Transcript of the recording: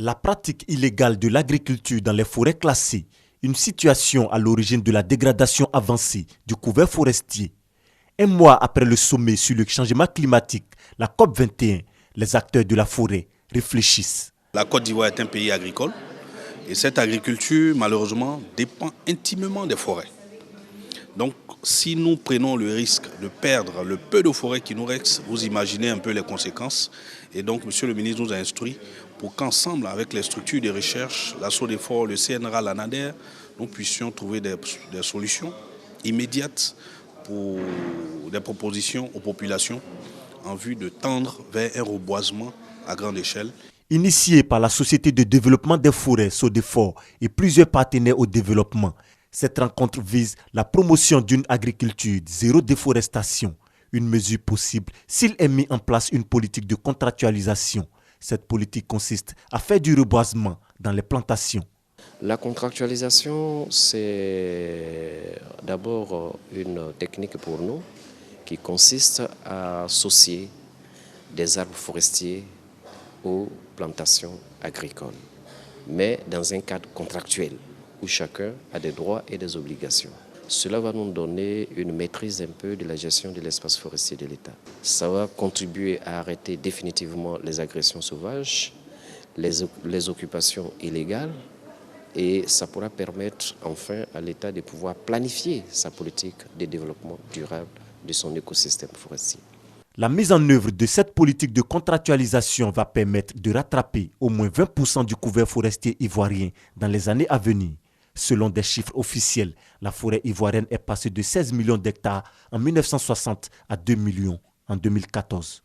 La pratique illégale de l'agriculture dans les forêts classées, une situation à l'origine de la dégradation avancée du couvert forestier. Un mois après le sommet sur le changement climatique, la COP21, les acteurs de la forêt réfléchissent. La Côte d'Ivoire est un pays agricole et cette agriculture, malheureusement, dépend intimement des forêts. Donc, si nous prenons le risque de perdre le peu de forêt qui nous reste, vous imaginez un peu les conséquences. Et donc, Monsieur le ministre nous a instruit pour qu'ensemble, avec les structures de recherche, la SODEFOR, le CNRA, l'ANADER, nous puissions trouver des solutions immédiates pour des propositions aux populations en vue de tendre vers un reboisement à grande échelle. Initiée par la Société de développement des forêts, SODEFOR, et plusieurs partenaires au développement, cette rencontre vise la promotion d'une agriculture zéro déforestation, une mesure possible s'il est mis en place une politique de contractualisation. Cette politique consiste à faire du reboisement dans les plantations. La contractualisation, c'est d'abord une technique pour nous qui consiste à associer des arbres forestiers aux plantations agricoles, mais dans un cadre contractuel où chacun a des droits et des obligations. Cela va nous donner une maîtrise un peu de la gestion de l'espace forestier de l'État. Ça va contribuer à arrêter définitivement les agressions sauvages, les occupations illégales, et ça pourra permettre enfin à l'État de pouvoir planifier sa politique de développement durable de son écosystème forestier. La mise en œuvre de cette politique de contractualisation va permettre de rattraper au moins 20% du couvert forestier ivoirien dans les années à venir. Selon des chiffres officiels, la forêt ivoirienne est passée de 16 millions d'hectares en 1960 à 2 millions en 2014.